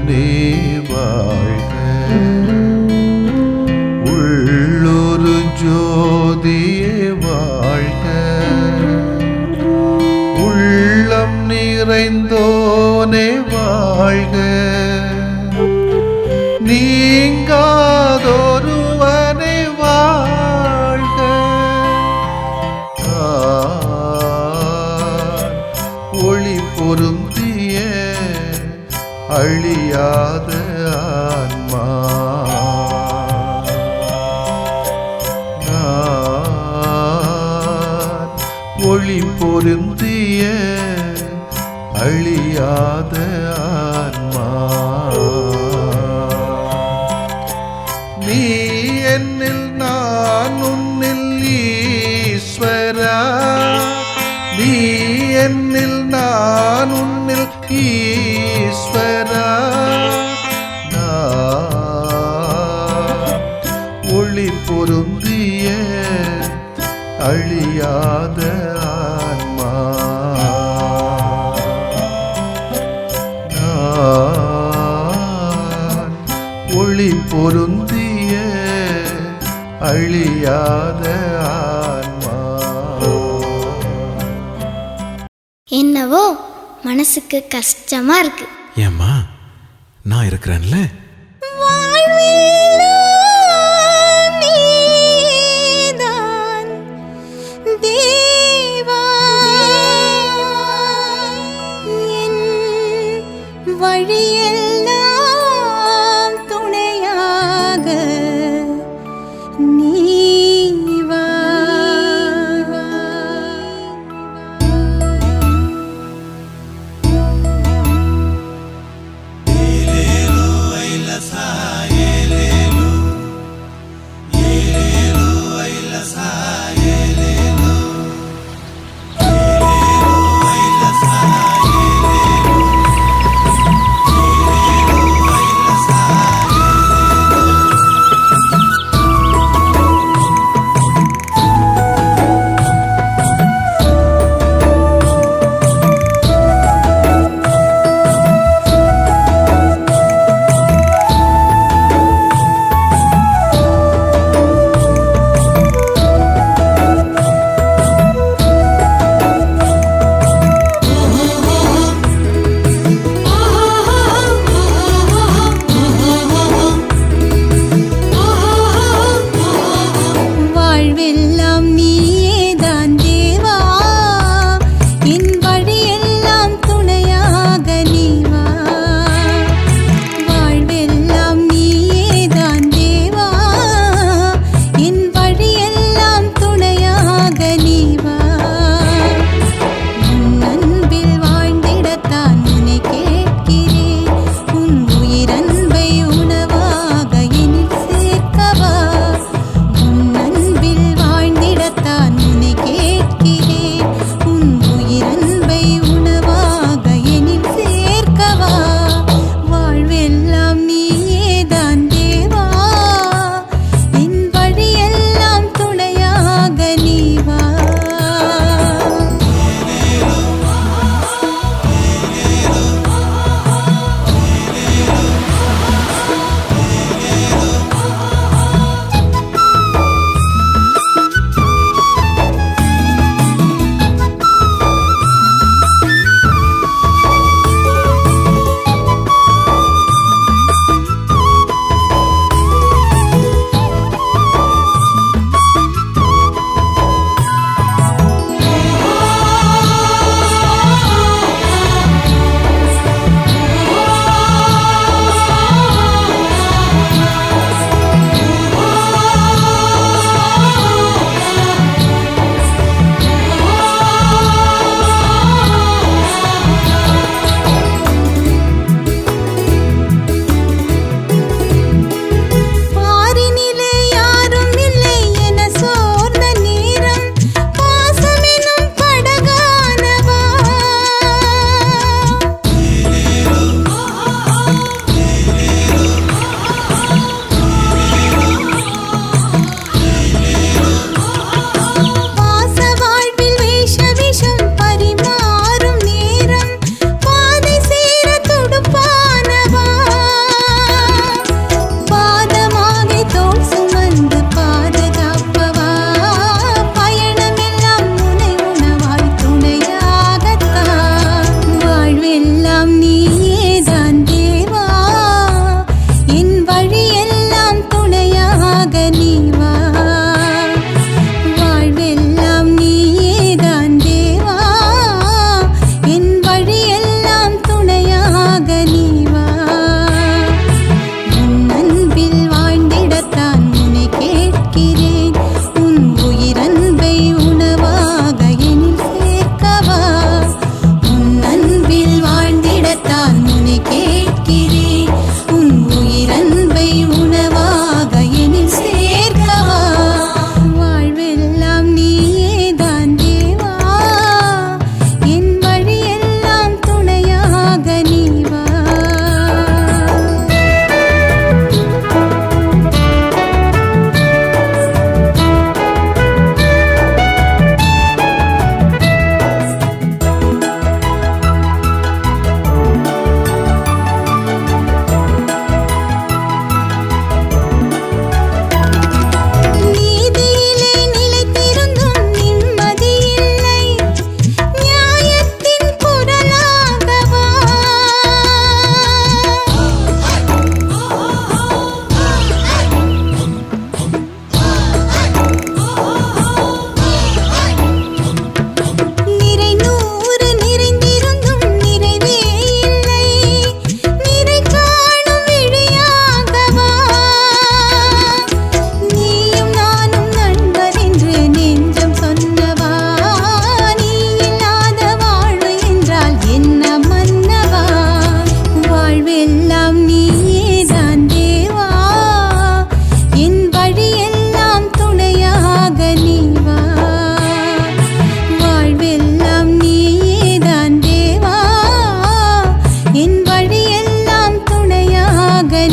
நீ வாழ்க. உள்ளொரு ஜோதியே வாழ்க. உள்ளம் நிறைந்தோனே வாழ்க. நீங்காதொருவனை வாழ்க. ஒளி பொருந்திய அழியாத ஆன்மா. ஒளி பொருந்திய அழியாத ஆன்மா. நீ என்னில் நான் உன்னில் ஈஸ்வரா. நீ என்னில் நான் உன்னில் ஈஸ்வரா. ஒளி பொருந்திய அழியாத ஆன்மா. ஒளி பொருந்திய அழியாத ஆன்மா. என்னவோ மனசுக்கு கஷ்டமா இருக்கு. ஏம்மா, நான் இருக்கிறேன்ல. வழியெல்லாம் துணையாக நீவா. Ilelo ila saye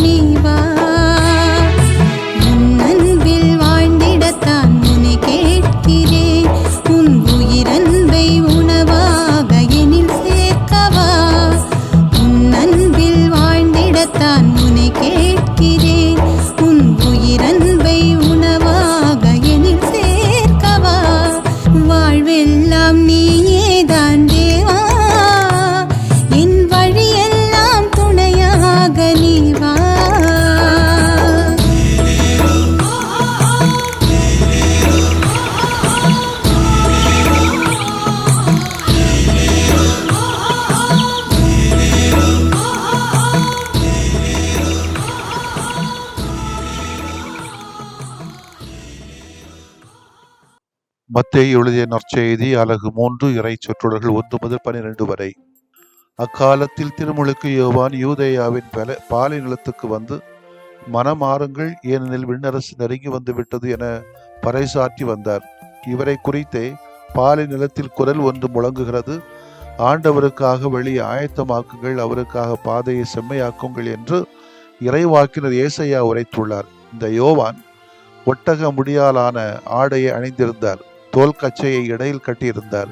நீ வா உன் அன்பில் வாழ்ந்திடத்தான் உன்னை கேட்கிறேன் உன் உயிரன்பை உணவாக எனில் சேர்க்கவா உன் அன்பில் வாழ்ந்திடத்தான் உன்னை கேட்கிறேன் உன் உயிரன்பை உணவாக எனில் சேர்க்கவா வாழ்வெல்லாம் நீயேதான் தேவா என் வழியெல்லாம் துணையாக நீ வா மத்தேயு எழுதிய நற்செய்தி அலகு 3 இறை சொற்றொடர்கள் 1 முதல் 12 வரை. அக்காலத்தில் திருமுழுக்கு யோவான் யூதேயாவின் பாலை நிலத்துக்கு வந்து, மனமாறுங்கள், ஏனெனில் விண்ணரசு நெருங்கி வந்து விட்டது என பறைசாற்றி வந்தார். இவரை குறித்தே பாலை நிலத்தில் குரல் ஒன்று முழங்குகிறது, ஆண்டவருக்காக வழியை ஆயத்தமாக்குங்கள், அவருக்காக பாதையை செம்மையாக்குங்கள் என்று இறைவாக்கினர் ஏசாயா உரைத்துள்ளார். இந்த யோவான் ஒட்டக முடியாலான ஆடையை அணிந்திருந்தார். தோல் கச்சையை இடையில் கட்டியிருந்தார்.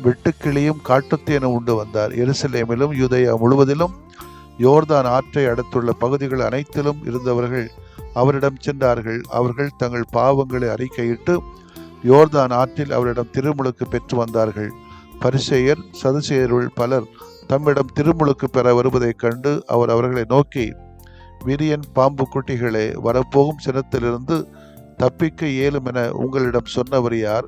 வெட்டுக்கிளியும் காட்டுத்தேனும் உண்டு வந்தார். எருசலேமிலும் யூதேயா முழுவதிலும் யோர்தான் ஆற்றை அடுத்துள்ள பகுதிகள் அனைத்திலும் இருந்தவர்கள் அவரிடம் சென்றார்கள். அவர்கள் தங்கள் பாவங்களை அறிக்கையிட்டு யோர்தான் ஆற்றில் அவரிடம் திருமுழுக்கு பெற்று வந்தார்கள். பரிசேயர் சதுசேயருள் பலர் தம்மிடம் திருமுழுக்கு பெற வருவதைக் கண்டு அவர் அவர்களை நோக்கி, விரியன் பாம்பு குட்டிகளே, வரப்போகும் சினத்திலிருந்து தப்பிக்க இயலும் என உங்களிடம் சொன்னவர் யார்?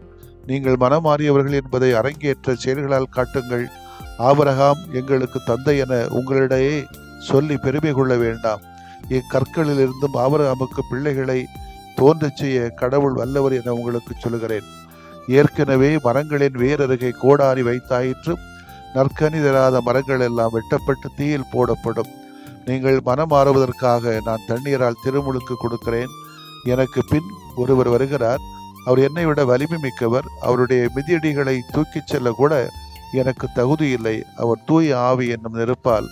நீங்கள் மனமாறியவர்கள் என்பதை அரங்கேற்ற செயல்களால் காட்டுங்கள். ஆபிரகாம் எங்களுக்கு தந்தை என உங்களிடையே சொல்லி பெருமை கொள்ள வேண்டாம். இக்கற்களிலிருந்தும் ஆபிரகாமுக்கு பிள்ளைகளை தோன்றச் செய்ய கடவுள் வல்லவர் என உங்களுக்கு சொல்கிறேன். ஏற்கனவே மரங்களின் வேரருகே கோடாரி வைத்தாயிற்று. நற்கனி தராத மரங்கள் எல்லாம் வெட்டப்பட்டு தீயில் போடப்படும். நீங்கள் மனமாறுவதற்காக நான் தண்ணீரால் திருமுழுக்கு கொடுக்கிறேன். எனக்கு பின் ஒருவர் வருகிறார். அவர் என்னை விட வலிமை மிக்கவர். அவருடைய மிதியடிகளை தூக்கிச் செல்ல கூட எனக்கு தகுதி இல்லை. அவர் தூய ஆவி என்னும் நெருப்பால்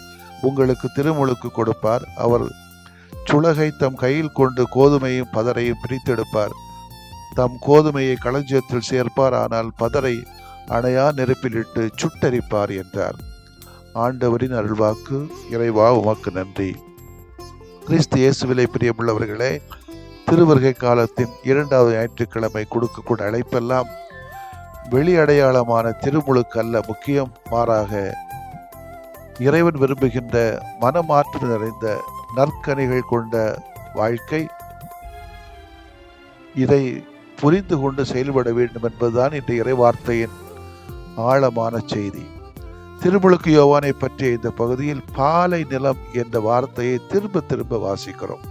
உங்களுக்கு திருமுழுக்கு கொடுப்பார். அவர் சுளகை தம் கையில் கொண்டு கோதுமையும் பதரையும் பிரித்தெடுப்பார். தம் கோதுமையை களஞ்சியத்தில் சேர்ப்பார், ஆனால் பதரை அணையா நெருப்பிலிட்டு சுட்டரிப்பார் என்றார். ஆண்டவரின் அருள்வாக்கு. இறைவா உமக்கு நன்றி. கிறிஸ்து இயேசுவிலே பிரியமுள்ளவர்களே, திருவருகை காலத்தின் 2வது ஞாயிற்றுக்கிழமை கொடுக்கக்கூடிய அழைப்பெல்லாம் வெளி அடையாளமான திருமுழுக்கு அல்ல முக்கியம். மாறாக இறைவன் விரும்புகின்ற மனமாற்று நிறைந்த நற்கனிகள் கொண்ட வாழ்க்கை. இதை புரிந்து கொண்டு செயல்பட வேண்டும் என்பதுதான் இந்த இறைவார்த்தையின் ஆழமான செய்தி. திருமுழுக்கு யோவானை பற்றிய இந்த பகுதியில் பாலை நிலம் என்ற வார்த்தையை திரும்ப திரும்ப வாசிக்கிறோம்.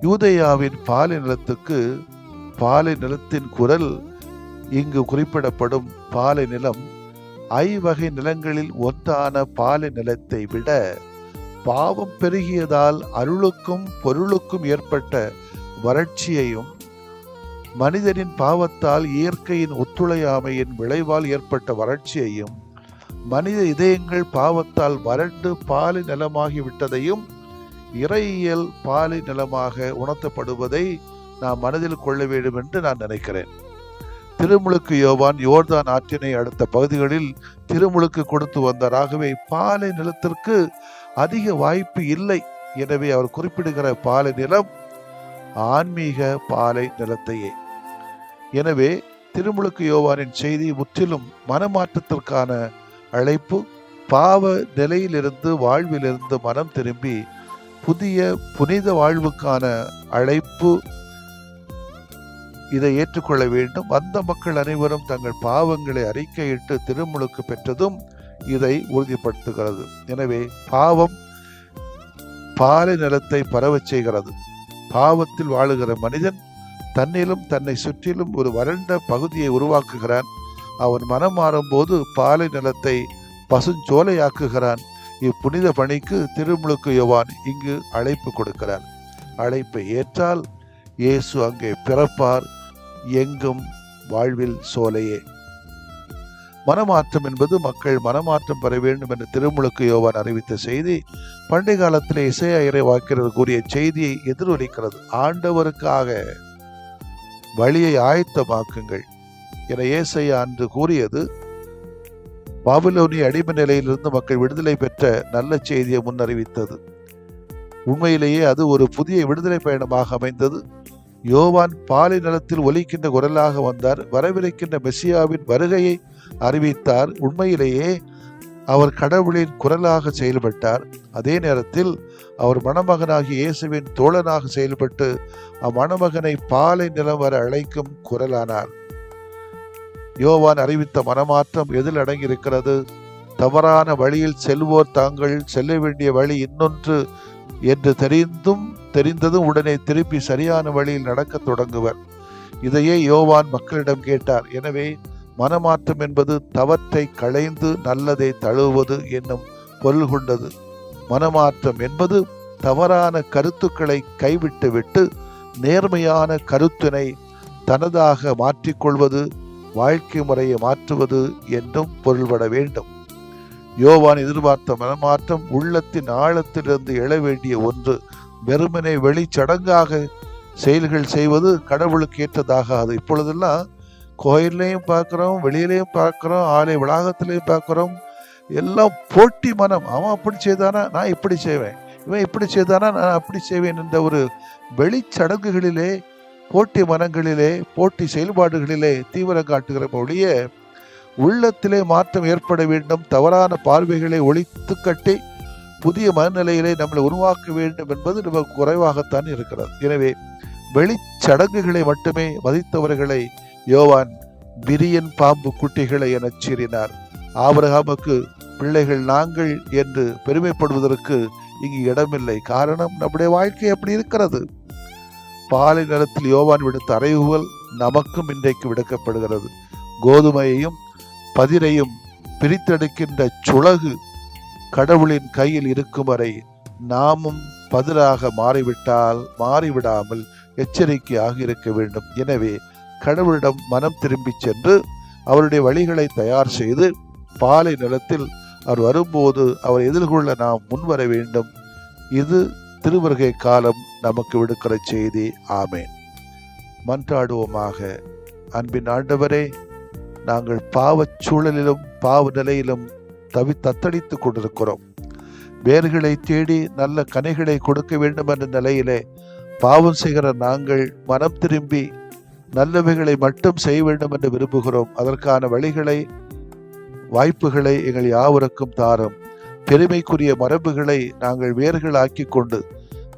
யூதேயாவின் பாலை நிலத்துக்கு பாலை நிலத்தின் குரல் இங்கு குறிப்பிடப்படும் பாலை நிலம் ஐவகை நிலங்களில் ஒன்றான பாலை நிலத்தை விட பாவம் பெருகியதால் அருளுக்கும் பொருளுக்கும் ஏற்பட்ட வறட்சியையும், மனிதனின் பாவத்தால் இயற்கையின் ஒத்துழையாமையின் விளைவால் ஏற்பட்ட வறட்சியையும், மனித இதயங்கள் பாவத்தால் வறண்டு பாலை நிலமாகிவிட்டதையும் இறையியல் பாலை நிலமாக உணர்த்தப்படுவதை நாம் மனதில் கொள்ள வேண்டும் என்று நான் நினைக்கிறேன். திருமுழுக்கு யோவான் யோர்தான் ஆற்றினை அடுத்த பகுதிகளில் திருமுழுக்கு கொடுத்து வந்தார். ஆகவே பாலை நிலத்திற்கு அதிக வாய்ப்பு இல்லை. எனவே அவர் குறிப்பிடுகிற பாலை நிலம் ஆன்மீக பாலை நிலத்தையே. எனவே திருமுழுக்கு யோவானின் செய்தி முற்றிலும் மனமாற்றத்திற்கான அழைப்பு. பாவ நிலையிலிருந்து வாழ்விலிருந்து மனம் திரும்பி புதிய புனித வாழ்வுக்கான அழைப்பு. இதை ஏற்றுக்கொள்ள வேண்டும். அந்த மக்கள் அனைவரும் தங்கள் பாவங்களை அறிக்கையிட்டு திருமுழுக்கு பெற்றதும் இதை உறுதிப்படுத்துகிறது. எனவே பாவம் பாலை நிலத்தை பரவச் செய்கிறது. பாவத்தில் வாழுகிற மனிதன் தன்னிலும் தன்னை சுற்றிலும் ஒரு வறண்ட பகுதியை உருவாக்குகிறான். அவன் மனம் மாறும்போது பாலை நிலத்தை பசுஞ்சோலையாக்குகிறான். இப்புனித பணிக்கு திருமுழுக்கு யோவான் இங்கு அழைப்பு கொடுக்கிறார். அழைப்பை ஏற்றால் இயேசு அங்கே பிறப்பார், எங்கும் வாழ்வில் சோலையே. மனமாற்றம் என்பது மக்கள் மனமாற்றம் பெற வேண்டும் என்று திருமுழுக்கு யோவான் அறிவித்த செய்தி பண்டைய காலத்திலே இசையா இறைவாக்கினர் கூறிய செய்தியை எதிரொலிக்கிறது. ஆண்டவருக்காக வழியை ஆயத்தமாக்குங்கள் என ஏசாயா அன்று கூறியது பாபிலோனிய அடிமை நிலையிலிருந்து மக்கள் விடுதலை பெற்ற நல்ல செய்தியை முன்னறிவித்தது. உண்மையிலேயே அது ஒரு புதிய விடுதலை பயணமாக அமைந்தது. யோவான் பாலை நிலத்தில் ஒலிக்கின்ற குரலாக வந்தார். வரவிருக்கின்ற மெசியாவின் வருகையை அறிவித்தார். உண்மையிலேயே அவர் கடவுளின் குரலாக செயல்பட்டார். அதே நேரத்தில் அவர் மணமகனாகிய இயேசுவின் தோழனாக செயல்பட்டு அம்மணமகனை பாலை நிலம் வர அழைக்கும் குரலானார். யோவான் அறிவித்த மனமாற்றம் எதில் அடங்கியிருக்கிறது? தவறான வழியில் செல்வோர் தாங்கள் செல்ல வேண்டிய வழி இன்னொன்று என்று தெரிந்ததும் உடனே திருப்பி சரியான வழியில் நடக்க தொடங்குவர். இதையே யோவான் மக்களிடம் கேட்டார். எனவே மனமாற்றம் என்பது தவற்றை களைந்து நல்லதை தழுவுவது என்னும் பொருள் கொண்டது. மனமாற்றம் என்பது தவறான கருத்துக்களை கைவிட்டுவிட்டு நேர்மையான கருத்தினை தனதாக மாற்றிக்கொள்வது, வாழ்க்கை முறையை மாற்றுவது என்றும் பொருள்பட வேண்டும். யோவான் எதிர்பார்த்த மனமாற்றம் உள்ளத்தின் ஆழத்திலிருந்து எழ வேண்டிய ஒன்று. வெறுமனே வெளிச்சடங்காக செயல்கள் செய்வது கடவுளுக்கு ஏற்றதாகாது. இப்பொழுதெல்லாம் கோயிலையும் பார்க்குறோம், வெளியிலையும் பார்க்குறோம், ஆலய வளாகத்திலையும் பார்க்குறோம். எல்லாம் போட்டி மனம். அவன் அப்படி செய்தானா நான் இப்படி செய்வேன், இவன் இப்படி செய்தானா நான் அப்படி செய்வேன் என்ற ஒரு வெளிச்சடங்குகளிலே, போட்டி மனங்களிலே, போட்டி செயல்பாடுகளிலே தீவிரம் காட்டுகிற ஒழிய உள்ளத்திலே மாற்றம் ஏற்பட வேண்டும். தவறான பார்வைகளை ஒழித்து கட்டி புதிய மனநிலையிலே நம்மளை உருவாக்க வேண்டும் என்பது நமக்கு குறைவாகத்தான் இருக்கிறது. எனவே வெளிச்சடங்குகளை மட்டுமே மதித்தவர்களை யோவான் விரியன் பாம்பு குட்டிகளை என சீறினார். ஆபிரகாமுக்கு பிள்ளைகள் நாங்கள் என்று பெருமைப்படுவதற்கு இங்கு இடமில்லை. காரணம், நம்முடைய வாழ்க்கை அப்படி இருக்கிறது. பாலை நிலத்தில் யோவான் விடுத்த அறைவுகள் நமக்கும் இன்றைக்கு விடுக்கப்படுகிறது. கோதுமையையும் பதிரையும் பிரித்தெடுக்கின்ற சுளகு கடவுளின் கையில் இருக்கும் வரை நாமும் பதிராக மாறிவிடாமல் எச்சரிக்கையாக இருக்க வேண்டும். எனவே கடவுளிடம் மனம் திரும்பி சென்று அவருடைய வழிகளை தயார் செய்து பாலை நிலத்தில் அவர் வரும்போது அவர் எதிர்கொள்ள நாம் முன்வர வேண்டும். இது திருவருகை காலம் நமக்கு விடுக்கிற செய்தி. ஆமேன். மன்றாடுவோமாக. அன்பின் ஆண்டவரே, நாங்கள் பாவச் சூழலிலும் பாவ நிலையிலும் தத்தளித்துக் கொண்டிருக்கிறோம். வேர்களை தேடி நல்ல கனிகளை கொடுக்க வேண்டும் என்ற நிலையிலே பாவம் செய்கிற நாங்கள் மனம் திரும்பி நல்லவைகளை மட்டும் செய்ய வேண்டும் என்று விரும்புகிறோம். அதற்கான வழிகளை, வாய்ப்புகளை எங்கள் யாவருக்கும் தாரும். பெருமைக்குரிய மரபுகளை நாங்கள் வேர்களாக்கி கொண்டு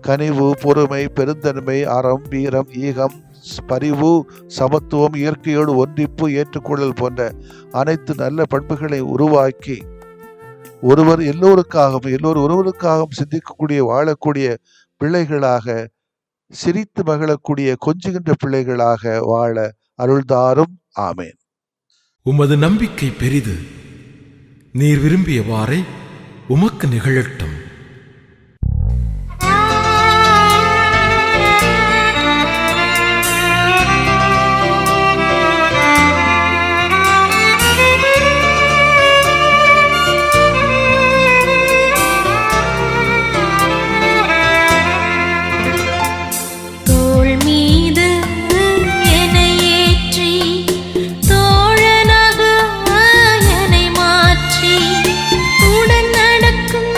கனிவு, பொறுமை, பெருந்தன்மை, அறம், வீரம், ஈகம், பரிவு, சமத்துவம், இயற்கையோடு ஒன்றிப்பு, ஏற்றுக்கொள்ளல் போன்ற அனைத்து நல்ல பண்புகளை உருவாக்கி எல்லோரும் ஒருவருக்காகவும் சிந்திக்கக்கூடிய, வாழக்கூடிய பிள்ளைகளாக, சிரித்து மகிழக்கூடிய, கொஞ்சுகின்ற பிள்ளைகளாக வாழ அருள்தாரும். ஆமேன். உமது நம்பிக்கை பெரிது. நீர் விரும்பியவாறே உமக்கு நிகழட்டும். உடன் நடக்கும்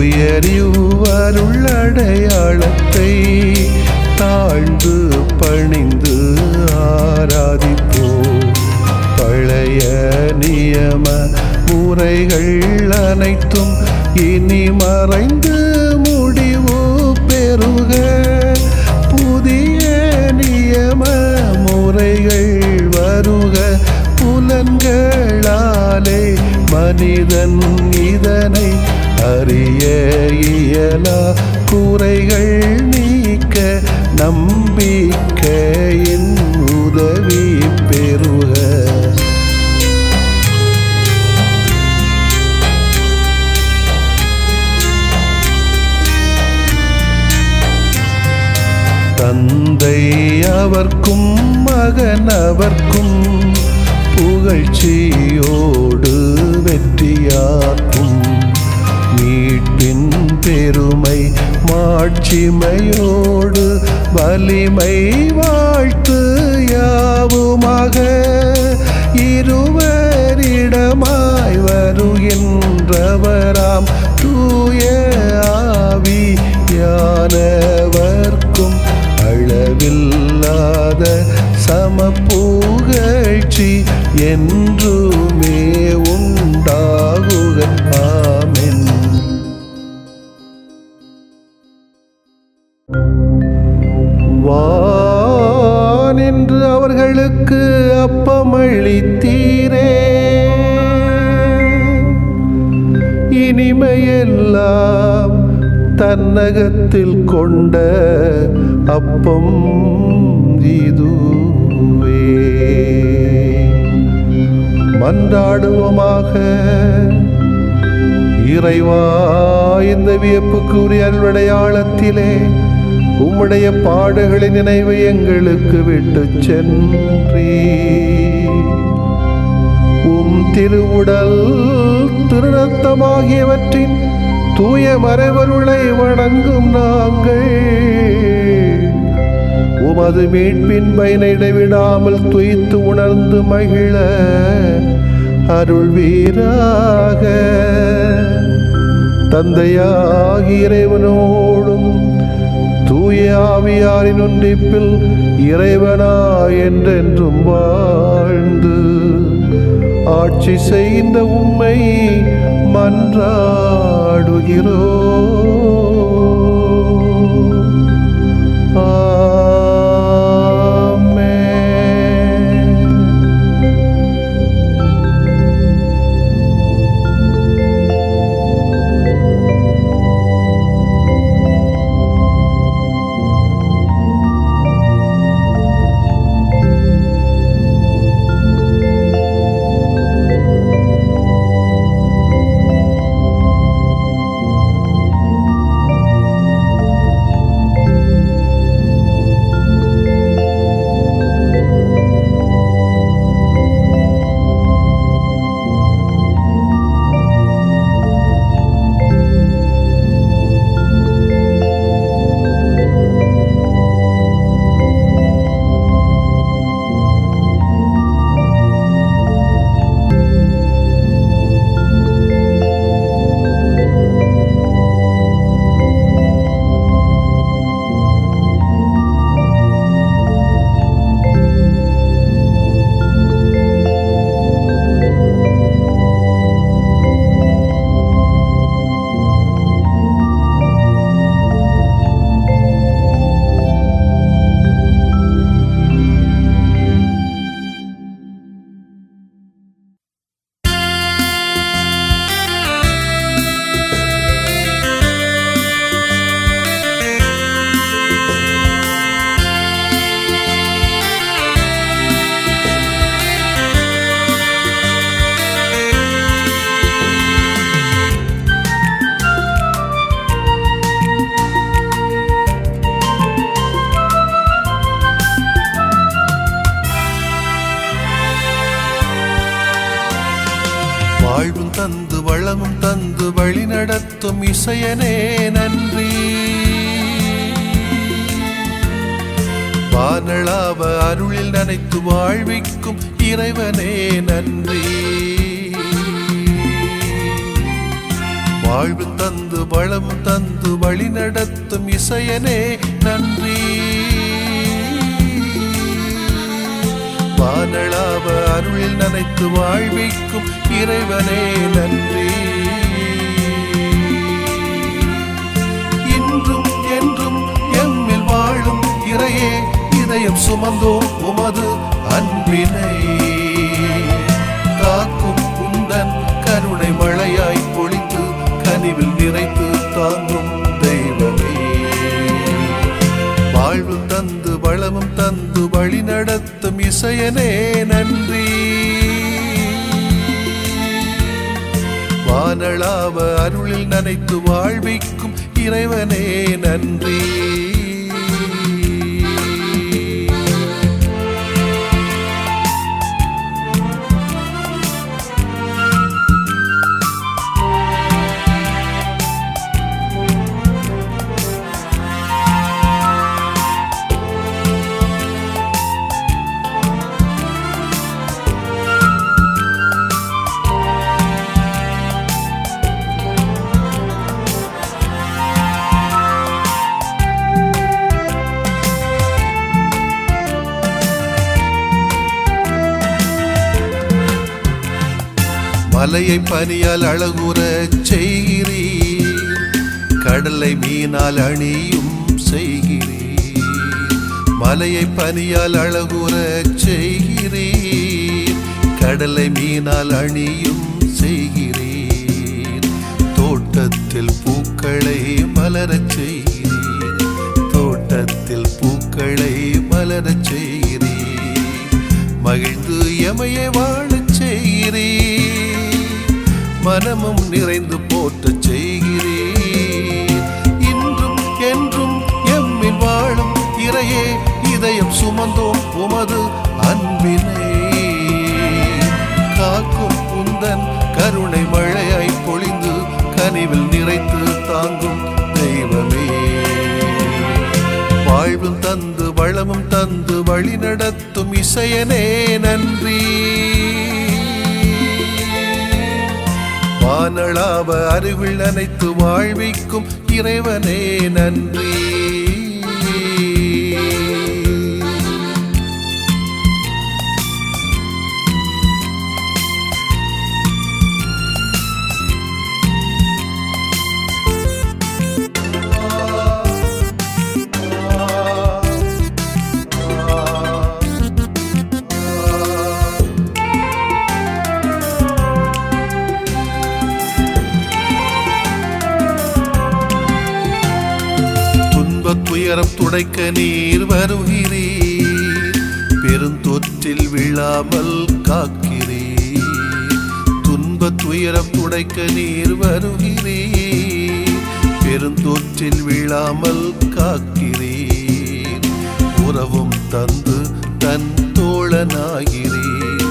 உயரியவருள்ளடையாளத்தை தாழ்ந்து பணிந்து ஆராதிப்போம். பழைய நியம முறைகள் அனைத்தும் இனி மறைந்து முடிவு பெறுக. புதிய நியம முறைகள் வருக. புலன்களாலே மனிதன் இதனை அறிய இயலா. குறைகள் நீக்க நம்பிக்கையின் உதவி பெறுக. தந்தை அவர்க்கும் மகன் அவர்க்கும் புகழ்ச்சியோடு வெற்றியாக்கும். மீட்பின் பெருமை மாட்சிமையோடு வலிமை வாழ்த்து யாவுமாக. இருவரிடமாய் வருகின்றவராம் தூய ஆவியானவர்க்கும் அளவில்லாத சமப்புகழ்ச்சி என்றுமே உண்டாகுக. ஆமென். வானின்று அவர்களுக்கு அப்பமளித்தீரே, இனிமையெல்லாம் தன்னகத்தில் கொண்ட அப்பம் இதுவே. மன்றாடுவோமாக. இறைவா, இந்த வியப்புக்குரிய அருளடையாளத்திலே உம்முடைய பாடுகளின் நினைவை எங்களுக்கு விட்டு சென்றீ. உம் திருவுடல் திருரத்தமாகியவற்றின் தூய மறைபொருளை வணங்கும் நாங்கள் உமது மீட்பின் பயனை இடைவிடாமல் துய்த்து உணர்ந்து மகிழ அருள்வீராக. தந்தையாகி இறைவனோடும் தூய ஆவியாரின் ஒன்றிப்பில் இறைவனா என்றென்றும் வாழ்ந்து ஆட்சி செய்கின்ற உம்மை மன்றாடுகிறோம். வாழ்வும் தந்து வளமும் தந்து வழி நடத்தும் இசையனே நன்றி. வானளாவ அருளில் நனைத்து வாழ்விக்கும் இறைவனே நன்றி. வாழ்வு தந்து வளம் தந்து வழி நடத்தும் இசையனே நன்றி. வானளாவ அருளில் நனைத்து வாழ்விக்கும் இறைவனே நன்றி. இன்றும் என்றும் எம்மில் வாழும் இறையே, இதயம் சுமந்தோம் உமது அன்பினை. காக்கும் உந்தன் கருணை மழையாய் பொழிந்து கனிவில் நிறைத்து தாங்கும் தெய்வமே. வாழ்வு தந்து வளமும் தந்து வழி நடத்தும் இசையனே நன்றி. வானளாவ அருளில் நனைத்து வாழ்விக்கும் இறைவனே நன்றி. மலையை பனியால் அழகுற செய்கிறீர், கடலை மீனால் அணியும் செய்கிறீர். மலையை பனியால் அழகுற செய்கிறீர், கடலை மீனால் அணியும் செய்கிறீர். தோட்டத்தில் பூக்களை மலரச் செய்கிறீர், தோட்டத்தில் பூக்களை மலரச் செய்கிறீர். மகிழ்ந்து எமையை வாழச் செய்கிறீர், மனமும் நிறைந்து போற்றச் செய்கிறீர். இன்றும் என்றும் எம்மில் வாழும் இறையே, இதயம் சுமந்தோம் உமது அன்பினை. காக்கும் உந்தன் கருணை மழையாய் பொழிந்து கனிவில் நிறைத்து தாங்கும் தெய்வமே. வாழ்வும் தந்து வளமும் தந்து வழி நடத்தும் இசையனே நன்றி. வானளாவ அருகில் அனைத்து வாழ்விக்கும் இறைவனே நன்றி. துயரம் துடைக்க நீர் வருகிறீர், பெருந்தொற்றில் விழாமல் காக்கிறீர். துன்பத் துயரம் துடைக்க நீர் வருகிறீர், பெருந்தொற்றில் விழாமல் காக்கிறீர். உறவும் தந்து தன் தோழனாகிறீர்,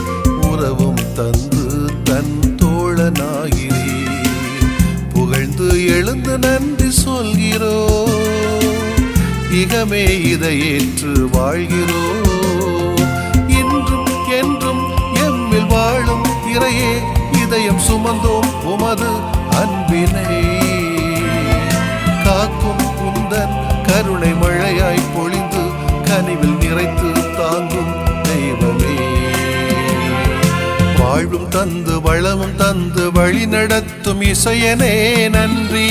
உறவும் தந்து தன் தோழனாகிறீர். புகழ்ந்து எழுந்து நன்றி சொல்கிறோம், இகமே இதை ஏற்று வாழ்கிறோம். இன்றும் என்றும் எம்மில் வாழும் இறையே, இதயம் சுமந்தோம் உமது அன்பினை. காக்கும் உந்தன் கருணை மழையாய் பொழிந்து கனிவில் நிறைத்து தாங்கும் தெய்வமே. வாழ்வும் தந்து வளமும் தந்து வழி நடத்தும் இசையனே நன்றி.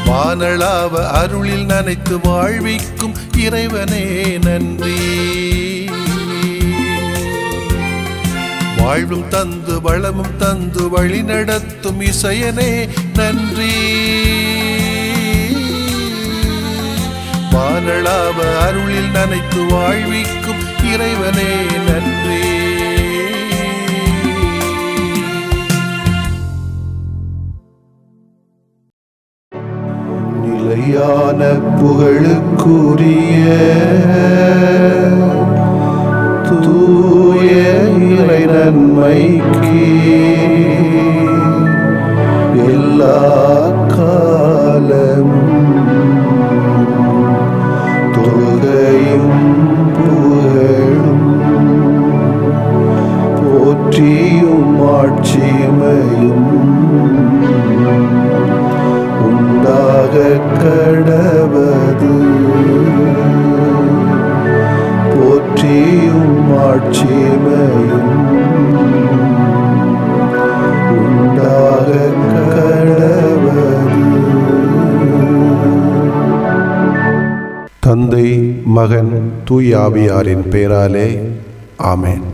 வானளாவ அருளில் நனைத்து வாழ்விக்கும் இறைவனே நன்றி. வாழ்வும் தந்து வளமும் தந்து வழி நடத்தும் இசையனே நன்றி. வானளாவ அருளில் நனைத்து வாழ்விக்கும் இறைவனே நன்றி. நிலையான புகழுக்குரிய தூய இறை நன்மைக்கு எல்லா காலமும் தொழுகையும் புகழும் போற்றியும் ஆட்சியும் கடவது. போற்றியும் ஆட்சிமையும் உண்டாக கடவது. தந்தை, மகன், தூய ஆவியாரின் பெயராலே ஆமென்.